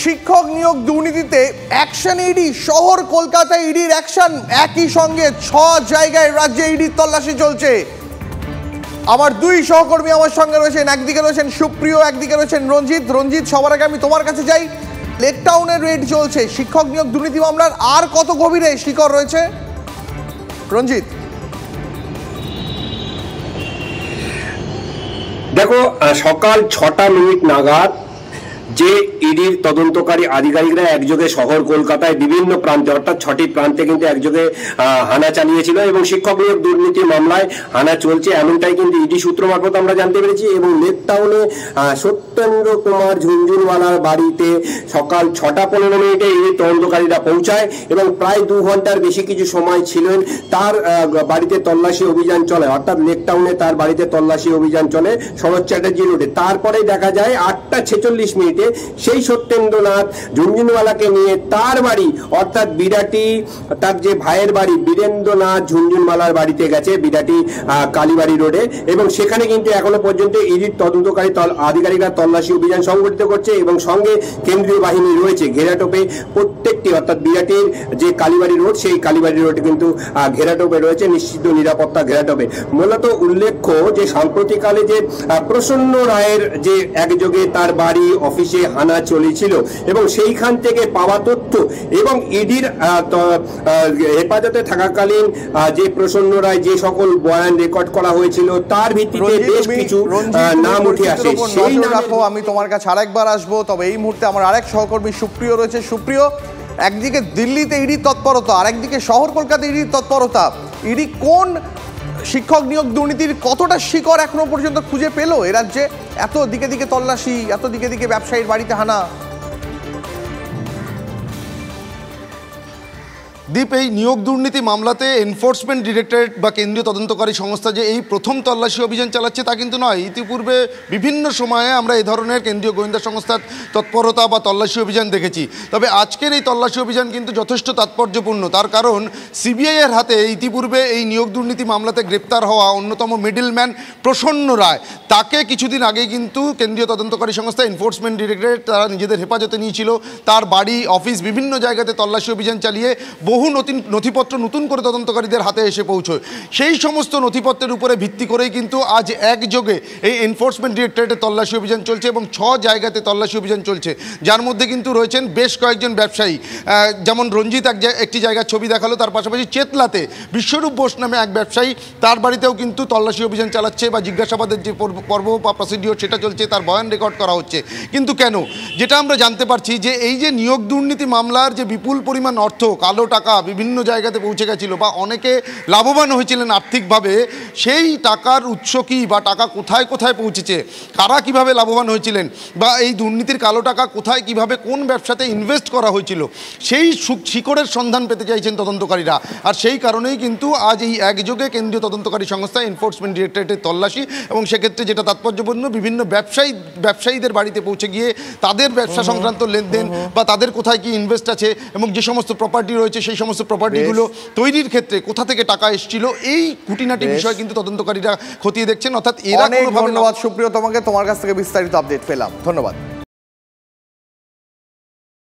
শিক্ষক নিয়োগ দুর্নীতিতে অ্যাকশন ইডি, শহর কলকাতায় ইডির অ্যাকশন, একই সঙ্গে 6 জায়গায় রাজ্যে ইডির তল্লাশি চলছে। আমার দুই সহকর্মী আমার সঙ্গে রয়েছেন, একদিকে রয়েছেন সুপ্রিয়, একদিকে রয়েছেন রঞ্জিত। রঞ্জিত, সবার আগে আমি তোমার কাছে যাই। লেক টাউনের রেড চলছে, শিক্ষক নিয়োগ দুর্নীতি মামলার আর কত গভীরে শিকড় রয়েছে রঞ্জিত? দেখো, সকাল 6টা মিনিট নাগাদ যে ইডির তদন্তকারী আধিকারিকরা একযোগে শহর কলকাতায় বিভিন্ন প্রান্তে, অর্থাৎ 6টি প্রান্তে কিন্তু একযোগে হানা চালিয়েছিল এবং শিক্ষক নিয়োগ দুর্নীতি মামলায় হানা চলছে, এমনটাই কিন্তু ইডি সূত্র মারফত আমরা জানতে পেরেছি। এবং লেক টাউনে সত্যেন্দ্র কুমার ঝুনঝুনওয়ালার বাড়িতে সকাল 6টা 15 মিনিটে ইডির তদন্তকারীরা পৌঁছায় এবং প্রায় 2 ঘন্টার বেশি কিছু সময় ছিলেন তার বাড়িতে তল্লাশি অভিযান চলে, অর্থাৎ লেক টাউনে তার বাড়িতে তল্লাশি অভিযান চলে শরৎ চ্যাটার্জি রোডে। তারপরেই দেখা যায় 8টা 46 মিনিটে সেই সত্যেন্দ্রনাথ ঝুনঝুনওয়ালাকে নিয়ে তার বাড়ি, অর্থাৎ বিরাটি, তার যে ভাইয়ের বাড়ি বীরেন্দ্রনাথ ঝুনঝুনওয়ালার বাড়িতে গেছে, বিরাটি কালীবাড়ি রোডে। এবং সেখানে কিন্তু এখনো পর্যন্ত ইডির তদন্তকারী আধিকারিকরা তল্লাশি অভিযান সংগঠিত করছে এবং সঙ্গে কেন্দ্রীয় বাহিনী রয়েছে ঘেরাটোপে। প্রত্যেকটি, অর্থাৎ বিরাটির যে কালীবাড়ি রোড, সেই কালীবাড়ি রোডে কিন্তু ঘেরাটোপে রয়েছে, নিশ্চিত নিরাপত্তা ঘেরাটোপে। মূলত উল্লেখ্য যে সাম্প্রতিককালে যে প্রসন্ন রায়ের যে একযোগে তার বাড়ি অফিসে হানা চলেছিল এবং সেইখান থেকে পাওয়া তথ্য এবং ইডির হেফাজতে থাকাকালীন যে প্রসন্ন রায় যে সকল বয়ান রেকর্ড করা হয়েছিল তার ভিত্তিতে বেশ কিছু নাম উঠে আসে। সেই রাখো, আমি তোমার কাছে আরেকবার আসবো, তবে এই মুহূর্তে আমার আরেক সহকর্মী সুপ্রিয় রয়েছে। সুপ্রিয়, একদিকে দিল্লিতে ইডির তৎপরতা, আরেকদিকে শহর কলকাতা ইডির তৎপরতা। ইডি কোন শিক্ষক নিয়োগ দুর্নীতির কতটা শিকড় এখনো পর্যন্ত খুঁজে পেল এ রাজ্যে? এত দিকে দিকে তল্লাশি, এত দিকে দিকে ব্যবসায়ীর বাড়িতে হানা। দীপ, এই নিয়োগ দুর্নীতি মামলাতে এনফোর্সমেন্ট ডিরেক্টরেট বা কেন্দ্রীয় তদন্তকারী সংস্থা যে এই প্রথম তল্লাশি অভিযান চালাচ্ছে তা কিন্তু নয়। ইতিপূর্বে বিভিন্ন সময়ে আমরা এই ধরনের কেন্দ্রীয় গোয়েন্দা সংস্থার তৎপরতা বা তল্লাশি অভিযান দেখেছি। তবে আজকের এই তল্লাশি অভিযান কিন্তু যথেষ্ট তাৎপর্যপূর্ণ, তার কারণ সিবিআইয়ের হাতে ইতিপূর্বে এই নিয়োগ দুর্নীতি মামলাতে গ্রেপ্তার হওয়া অন্যতম মিডলম্যান প্রসন্ন রায়, তাকে কিছুদিন আগেই কিন্তু কেন্দ্রীয় তদন্তকারী সংস্থা এনফোর্সমেন্ট ডিরেক্টরেট তারা নিজেদের হেফাজতে নিয়েছিল। তার বাড়ি, অফিস, বিভিন্ন জায়গাতে তল্লাশি অভিযান চালিয়ে বহু নথিপত্র নতুন করে তদন্তকারীদের হাতে এসে পৌঁছয়। সেই সমস্ত নথিপত্রের উপরে ভিত্তি করেই কিন্তু আজ একযোগে এই এনফোর্সমেন্ট ডিরেক্টরেটের তল্লাশি অভিযান চলছে এবং 6 জায়গাতে তল্লাশি অভিযান চলছে, যার মধ্যে কিন্তু রয়েছেন বেশ কয়েকজন ব্যবসায়ী। যেমন রঞ্জিত একটি জায়গার ছবি দেখালো, তার পাশাপাশি চেতলাতে বিশ্বরূপ বোস নামে এক ব্যবসায়ী, তার বাড়িতেও কিন্তু তল্লাশি অভিযান চালাচ্ছে বা জিজ্ঞাসাবাদের যে পর্ব বা প্রসিডিওর সেটা চলছে, তার বয়ান রেকর্ড করা হচ্ছে। কিন্তু কেন? যেটা আমরা জানতে পারছি যে এই যে নিয়োগ দুর্নীতি মামলার যে বিপুল পরিমাণ অর্থ, কালো টাকা বিভিন্ন জায়গাতে পৌঁছে গেছিল বা অনেকে লাভবান হয়েছিলেন আর্থিকভাবে, সেই টাকার উৎস কি বা টাকা কোথায় কোথায় পৌঁছেছে, কারা কিভাবে লাভবান হয়েছিলেন বা এই দুর্নীতির কালো টাকা কোথায় কিভাবে কোন ব্যবসাতে ইনভেস্ট করা হয়েছিল, সেই শিকড়ের সন্ধান পেতে চাইছেন তদন্তকারীরা। আর সেই কারণেই কিন্তু আজ এই একযোগে কেন্দ্রীয় তদন্তকারী সংস্থা এনফোর্সমেন্ট ডিরেক্টরেটের তল্লাশি এবং সেক্ষেত্রে যেটা তাৎপর্যপূর্ণ, বিভিন্ন ব্যবসায়ীদের বাড়িতে পৌঁছে গিয়ে তাদের ব্যবসা সংক্রান্ত লেনদেন বা তাদের কোথায় কি ইনভেস্ট আছে এবং যে সমস্ত প্রপার্টি রয়েছে সেই সমস্ত প্রপার্টিগুলো তৈরির ক্ষেত্রে কোথা থেকে টাকা এসেছিল, এই খুঁটিনাটি বিষয় কিন্তু তদন্তকারীরা খতিয়ে দেখছেন। অর্থাৎ এরা কোনোভাবে। ধন্যবাদ সুপ্রিয় তোমাকে, তোমার কাছ থেকে বিস্তারিত আপডেট পেলাম, ধন্যবাদ।